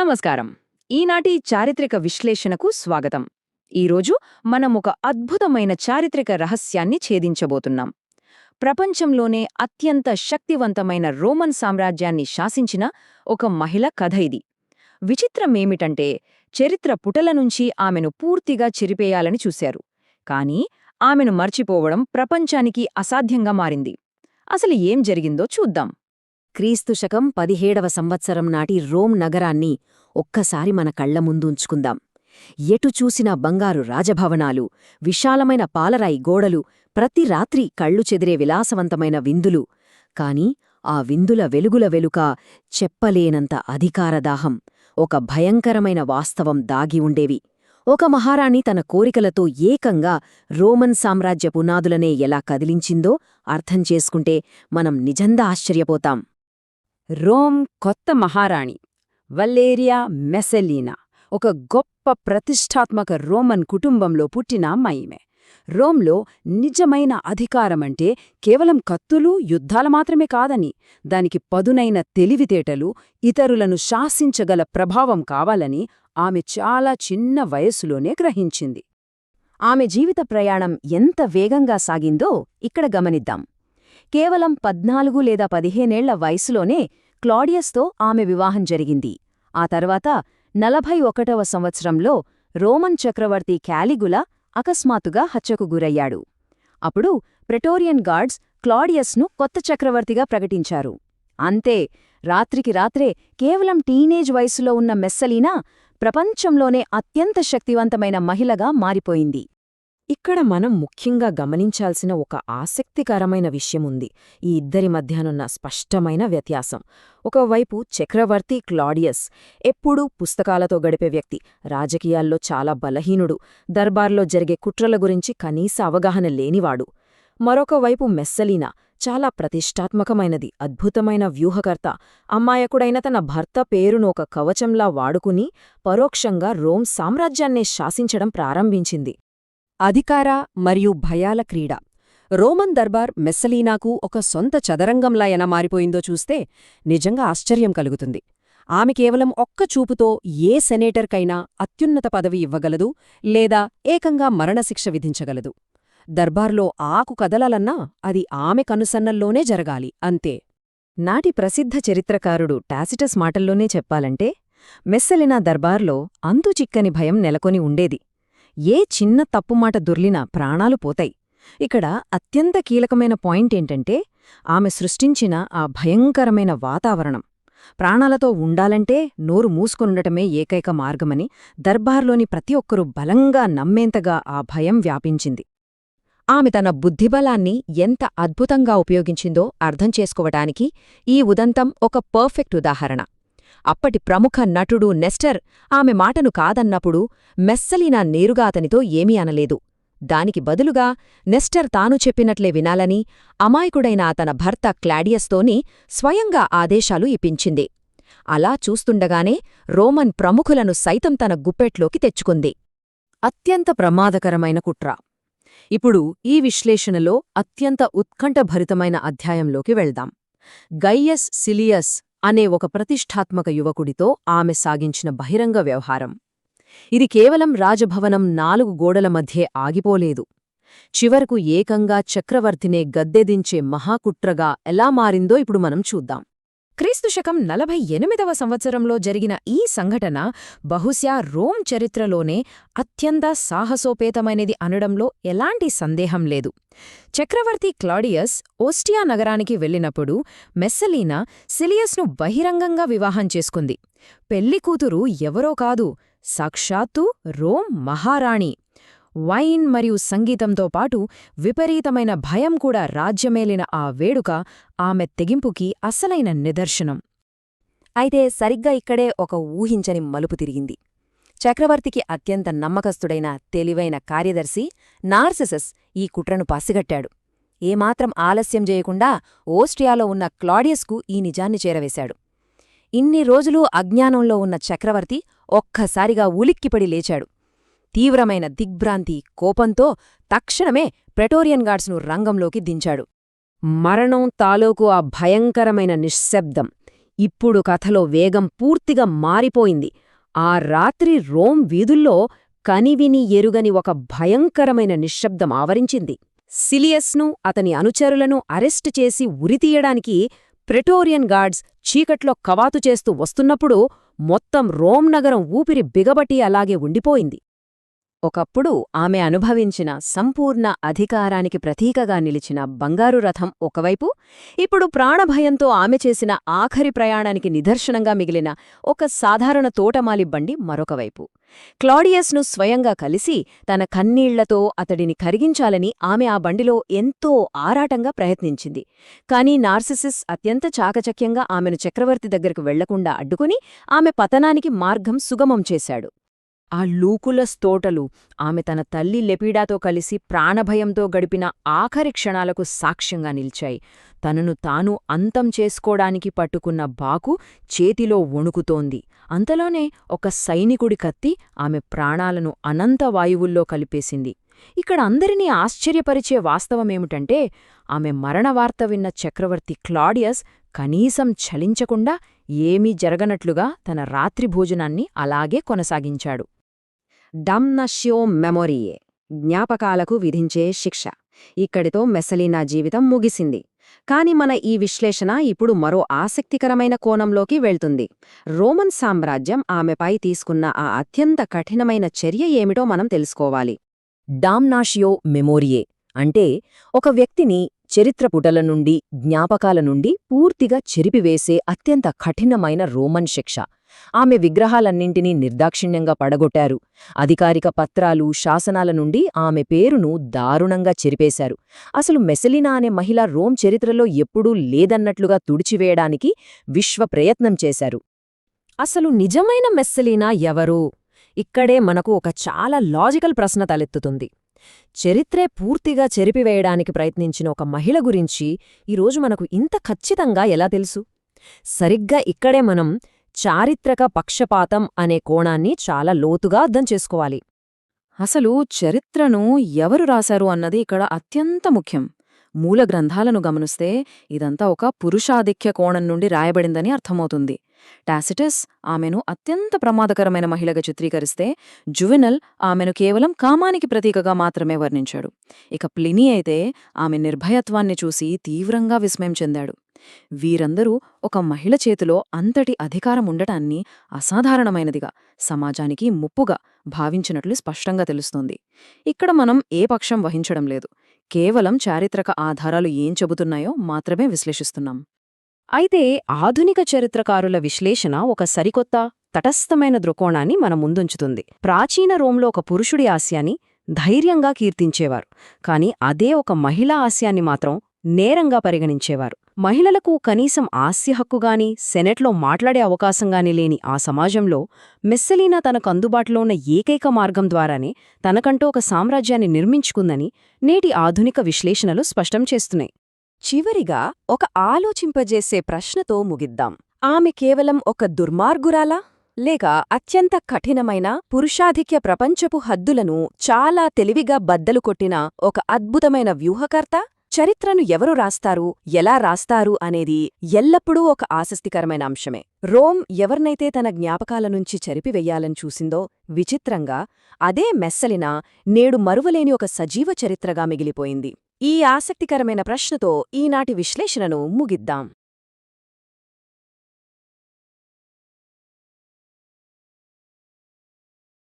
నమస్కారం. ఈనాటి చారిత్రక విశ్లేషణకు స్వాగతం. ఈరోజు మనం ఒక అద్భుతమైన చారిత్రక రహస్యాన్ని ఛేదించబోతున్నాం. ప్రపంచంలోనే అత్యంత శక్తివంతమైన రోమన్ సామ్రాజ్యాన్ని శాసించిన ఒక మహిళ కథ ఇది. విచిత్రమేమిటంటే, చరిత్ర పుటల నుంచి ఆమెను పూర్తిగా చెరిపేయాలని చూశారు. కానీ ఆమెను మర్చిపోవడం ప్రపంచానికి అసాధ్యంగా మారింది. అసలు ఏం జరిగిందో చూద్దాం. క్రీస్తు శకం 17వ సంవత్సరం నాటి రోమ్ నగరాన్ని ఒక్కసారి మన కళ్ల ముందుంచుకుందాం. ఎటు చూసినా బంగారు రాజభవనాలు, విశాలమైన పాలరాయి గోడలు, ప్రతి రాత్రి కళ్ళు చెదిరే విలాసవంతమైన విందులు. కాని ఆ విందుల వెలుగుల వెలుక చెప్పలేనంత అధికారదాహం, ఒక భయంకరమైన వాస్తవం దాగి ఉండేవి. ఒక మహారాణి తన కోరికలతో ఏకంగా రోమన్ సామ్రాజ్య పునాదులనే ఎలా కదిలించిందో అర్థం చేసుకుంటే మనం నిజంగా ఆశ్చర్యపోతాం. రోమ్ కొత్త మహారాణి వల్లేరియా మెస్సెలీనా ఒక గొప్ప ప్రతిష్ఠాత్మక రోమన్ కుటుంబంలో పుట్టిన అమ్మాయిమే. రోమ్లో నిజమైన అధికారమంటే కేవలం కత్తులు, యుద్ధాల మాత్రమే కాదని, దానికి పదునైన తెలివితేటలు, ఇతరులను శాసించగల ప్రభావం కావాలని ఆమె చాలా చిన్న వయస్సులోనే గ్రహించింది. ఆమె జీవిత ప్రయాణం ఎంత వేగంగా సాగిందో ఇక్కడ గమనిద్దాం. కేవలం 14 లేదా 15ఏళ్ల వయసులోనే క్లాడియస్తో ఆమె వివాహం జరిగింది. ఆ తర్వాత 41వ సంవత్సరంలో రోమన్ చక్రవర్తి క్యాలిగులా అకస్మాత్తుగా హత్యకు గురయ్యాడు. అప్పుడు ప్రెటోరియన్ గార్డ్స్ క్లాడియస్ను కొత్త చక్రవర్తిగా ప్రకటించారు. అంతే, రాత్రికి రాత్రే కేవలం టీనేజ్ వయసులో ఉన్న మెస్సలీనా ప్రపంచంలోనే అత్యంత శక్తివంతమైన మహిళగా మారిపోయింది. ఇక్కడ మనం ముఖ్యంగా గమనించాల్సిన ఒక ఆసక్తికరమైన విషయముంది. ఈ ఇద్దరి మధ్యనున్న స్పష్టమైన వ్యత్యాసం. ఒకవైపు చక్రవర్తి క్లాడియస్ ఎప్పుడూ పుస్తకాలతో గడిపే వ్యక్తి, రాజకీయాల్లో చాలా బలహీనుడు, దర్బార్లో జరిగే కుట్రల గురించి కనీస అవగాహన లేనివాడు. మరొకవైపు మెస్సలీనా చాలా ప్రతిష్టాత్మకమైనది, అద్భుతమైన వ్యూహకర్త, అమ్మాయకుడైన తన భర్త పేరును ఒక కవచంలా వాడుకుని పరోక్షంగా రోమ్ సామ్రాజ్యాన్నే శాసించడం ప్రారంభించింది. అధికార మరియు భయాల క్రీడ. రోమన్ దర్బార్ మెస్సలీనాకు ఒక సొంత చదరంగంలా ఎలా మారిపోయిందో చూస్తే నిజంగా ఆశ్చర్యం కలుగుతుంది. ఆమె కేవలం ఒక్క చూపుతో ఏ సెనేటర్కైనా అత్యున్నత పదవి ఇవ్వగలదు, లేదా ఏకంగా మరణశిక్ష విధించగలదు. దర్బార్లో ఆకు కదలాలన్నా అది ఆమె కనుసన్నల్లోనే జరగాలి, అంతే. నాటి ప్రసిద్ధ చరిత్రకారుడు టాసిటస్ మాటల్లోనే చెప్పాలంటే, మెస్సలీనా దర్బార్లో అంతుచిక్కని భయం నెలకొని ఉండేది. ఏ చిన్న తప్పుమాట దొర్లినా ప్రాణాలు పోతాయి. ఇక్కడ అత్యంత కీలకమైన పాయింటేంటంటే, ఆమె సృష్టించిన ఆ భయంకరమైన వాతావరణం. ప్రాణాలతో ఉండాలంటే నోరు మూసుకొనుండటమే ఏకైక మార్గమని దర్బార్లోని ప్రతి ఒక్కరూ బలంగా నమ్మేంతగా ఆ భయం వ్యాపించింది. ఆమె తన బుద్ధిబలాన్ని ఎంత అద్భుతంగా ఉపయోగించిందో అర్థం చేసుకోవటానికి ఈ ఉదంతం ఒక పర్ఫెక్ట్ ఉదాహరణ. అప్పటి ప్రముఖ నటుడు నెస్టర్ ఆమె మాటను కాదన్నప్పుడు మెస్సలీనా నేరుగా అతనితో ఏమీ అనలేదు. దానికి బదులుగా నెస్టర్ తాను చెప్పినట్లే వినాలని అమాయకుడైన తన భర్త క్లాడియస్తోని స్వయంగా ఆదేశాలు ఇప్పించింది. అలా చూస్తుండగానే రోమన్ ప్రముఖులను సైతం తన గుప్పెట్లోకి తెచ్చుకుంది. అత్యంత ప్రమాదకరమైన కుట్ర. ఇప్పుడు ఈ విశ్లేషణలో అత్యంత ఉత్కంఠభరితమైన అధ్యాయంలోకి వెళ్దాం. గైయస్ సిలియస్ అనే ఒక ప్రతిష్ఠాత్మక యువకుడితో ఆమె సాగించిన బహిరంగ వ్యవహారం. ఇది కేవలం రాజభవనం 4 గోడల మధ్యే ఆగిపోలేదు. చివరకు ఏకంగా చక్రవర్తినే గద్దెదించే మహాకుట్రగా ఎలా మారిందో ఇప్పుడు మనం చూద్దాం. క్రీస్తు శకం 48వ సంవత్సరంలో జరిగిన ఈ సంఘటన బహుశా రోమ్ చరిత్రలోనే అత్యంత సాహసోపేతమైనది అనడంలో ఎలాంటి సందేహం లేదు. చక్రవర్తి క్లాడియస్ ఓస్టియా నగరానికి వెళ్ళినప్పుడు మెస్సలీనా సిలియస్ను బహిరంగంగా వివాహం చేసుకుంది. పెళ్లికూతురు ఎవరో కాదు, సాక్షాత్తు రోమ్ మహారాణి. వైన్ మరియు సంగీతంతో పాటు విపరీతమైన భయం కూడా రాజ్యమేలిన ఆ వేడుక ఆమె తెగింపుకి అసలైన నిదర్శనం. అయితే సరిగ్గా ఇక్కడే ఒక ఊహించని మలుపు తిరిగింది. చక్రవర్తికి అత్యంత నమ్మకస్తుడైన తెలివైన కార్యదర్శి నార్సిసస్ ఈ కుట్రను పసిగట్టాడు. ఏమాత్రం ఆలస్యం చేయకుండా ఓస్ట్రియాలో ఉన్న క్లాడియస్కు ఈ నిజాన్ని చేరవేశాడు. ఇన్ని రోజులూ అజ్ఞానంలో ఉన్న చక్రవర్తి ఒక్కసారిగా ఉలిక్కిపడి లేచాడు. తీవ్రమైన దిగ్భ్రాంతి, కోపంతో తక్షణమే ప్రెటోరియన్ గార్డ్స్ను రంగంలోకి దించాడు. మరణం తాలూకు ఆ భయంకరమైన నిశ్శబ్దం ఇప్పుడు కథలో వేగం పూర్తిగా మారిపోయింది. ఆ రాత్రి రోమ్ వీధుల్లో కనివిని ఎరుగని ఒక భయంకరమైన నిశ్శబ్దం ఆవరించింది. సిలియస్ను అతని అనుచరులను అరెస్టు చేసి ఉరితీయడానికి ప్రెటోరియన్ గార్డ్స్ చీకట్లో కవాతు చేస్తూ వస్తున్నప్పుడు మొత్తం రోమ్ నగరం ఊపిరి బిగబట్టి అలాగే ఉండిపోయింది. ఒకప్పుడు ఆమె అనుభవించిన సంపూర్ణ అధికారానికి ప్రతీకగా నిలిచిన బంగారు రథం ఒకవైపు, ఇప్పుడు ప్రాణభయంతో ఆమె చేసిన ఆఖరి ప్రయాణానికి నిదర్శనంగా మిగిలిన ఒక సాధారణ తోటమాలి బండి మరొకవైపు. క్లాడియస్ను స్వయంగా కలిసి తన కన్నీళ్లతో అతడిని కరిగించాలని ఆమె ఆ బండిలో ఎంతో ఆరాటంగా ప్రయత్నించింది. కాని నార్సిసిస్ అత్యంత చాకచక్యంగా ఆమెను చక్రవర్తి దగ్గరకు వెళ్లకుండా అడ్డుకుని ఆమె పతనానికి మార్గం సుగమం చేశాడు. ఆ లూకులస్ తోటలు ఆమె తన తల్లి లెపీడాతో కలిసి ప్రాణభయంతో గడిపిన ఆఖరి క్షణాలకు సాక్ష్యంగా నిల్చాయి. తనను తాను అంతం చేసుకోడానికి పట్టుకున్న బాకు చేతిలో వణుకుతోంది. అంతలోనే ఒక సైనికుడి కత్తి ఆమె ప్రాణాలను అనంత వాయువుల్లో కలిపేసింది. ఇక్కడ అందరినీ ఆశ్చర్యపరిచే వాస్తవమేమిటంటే, ఆమె మరణవార్త విన్న చక్రవర్తి క్లాడియస్ కనీసం చలించకుండా ఏమీ జరగనట్లుగా తన రాత్రి భోజనాన్ని అలాగే కొనసాగించాడు. డమ్నష్యో మెమోరియే, జ్ఞాపకాలకు విధించే శిక్ష. ఇక్కడితో మెస్సలీనా జీవితం ముగిసింది. కాని మన ఈ విశ్లేషణ ఇప్పుడు మరో ఆసక్తికరమైన కోణంలోకి వెళ్తుంది. రోమన్ సామ్రాజ్యం ఆమెపై తీసుకున్న ఆ అత్యంత కఠినమైన చర్య ఏమిటో మనం తెలుసుకోవాలి. డామ్నాషియో మెమోరియే అంటే ఒక వ్యక్తిని చరిత్ర పుటల నుండి, జ్ఞాపకాల నుండి పూర్తిగా చెరిపివేసే అత్యంత కఠినమైన రోమన్ శిక్ష. ఆమె విగ్రహాలన్నింటినీ నిర్దాక్షిణ్యంగా పడగొట్టారు. అధికారిక పత్రాలు, శాసనాల నుండి ఆమె పేరును దారుణంగా చెరిపేశారు. అసలు మెస్సలీనా అనే మహిళ రోమ్ చరిత్రలో ఎప్పుడూ లేదన్నట్లుగా తుడిచివేయడానికి విశ్వ ప్రయత్నం చేశారు. అసలు నిజమైన మెస్సలీనా ఎవరు? ఇక్కడే మనకు ఒక చాలా లాజికల్ ప్రశ్న తలెత్తుతుంది. చరిత్రే పూర్తిగా చెరిపివేయడానికి ప్రయత్నించిన ఒక మహిళ గురించి ఈరోజు మనకు ఇంత ఖచ్చితంగా ఎలా తెలుసు? సరిగ్గా ఇక్కడే మనం చారిత్రక పక్షపాతం అనే కోణాన్ని చాలా లోతుగా అర్థం చేసుకోవాలి. అసలు చరిత్రను ఎవరు రాశారు అన్నది ఇక్కడ అత్యంత ముఖ్యం. మూల గ్రంథాలను గమనిస్తే ఇదంతా ఒక పురుషాధిక్య కోణం నుండి రాయబడిందని అర్థమవుతుంది. టాసిటస్ ఆమెను అత్యంత ప్రమాదకరమైన మహిళగా చిత్రీకరిస్తే, జువెనల్ ఆమెను కేవలం కామానికి ప్రతీకగా మాత్రమే వర్ణించాడు. ఇక ప్లినీ అయితే ఆమె నిర్భయత్వాన్ని చూసి తీవ్రంగా విస్మయం చెందాడు. వీరందరూ ఒక మహిళ చేతిలో అంతటి అధికారం ఉండటాన్ని అసాధారణమైనదిగా, సమాజానికి ముప్పుగా భావించినట్లు స్పష్టంగా తెలుస్తోంది. ఇక్కడ మనం ఏ పక్షం వహించడం లేదు, కేవలం చారిత్రక ఆధారాలు ఏం చెబుతున్నాయో మాత్రమే విశ్లేషిస్తున్నాం. అయితే ఆధునిక చరిత్రకారుల విశ్లేషణ ఒక సరికొత్త, తటస్థమైన దృక్కోణాన్ని మన ముందుంచుతుంది. ప్రాచీన రోమ్లో ఒక పురుషుడి ఆస్యాన్ని ధైర్యంగా కీర్తించేవారు, కాని అదే ఒక మహిళా ఆస్యాన్ని మాత్రం నేరంగా పరిగణించేవారు. మహిళలకు కనీసం ఆస్య హక్కుగాని, సెనెట్లో మాట్లాడే అవకాశంగాని లేని ఆ సమాజంలో మెస్సలీనా తనకు అందుబాటులో ఉన్న ఏకైక మార్గం ద్వారానే తనకంటూ ఒక సామ్రాజ్యాన్ని నిర్మించుకుందని నేటి ఆధునిక విశ్లేషణలు స్పష్టం చేస్తున్నాయి. చివరిగా ఒక ఆలోచింపజేసే ప్రశ్నతో ముగిద్దాం. ఆమె కేవలం ఒక దుర్మార్గురాలా, లేక అత్యంత కఠినమైన పురుషాధిక్య ప్రపంచపు హద్దులను చాలా తెలివిగా బద్దలు కొట్టిన ఒక అద్భుతమైన వ్యూహకర్త? చరిత్రను ఎవరు రాస్తారు, ఎలా రాస్తారు అనేది ఎల్లప్పుడూ ఒక ఆసక్తికరమైన అంశమే. రోమ్ ఎవర్నైతే తన జ్ఞాపకాల నుంచి చెరిపివెయ్యాలని చూసిందో, విచిత్రంగా అదే మెస్సలీనా నేడు మరువలేని ఒక సజీవ చరిత్రగా మిగిలిపోయింది. ఈ ఆసక్తికరమైన ప్రశ్నతో ఈనాటి విశ్లేషణను ముగిద్దాం.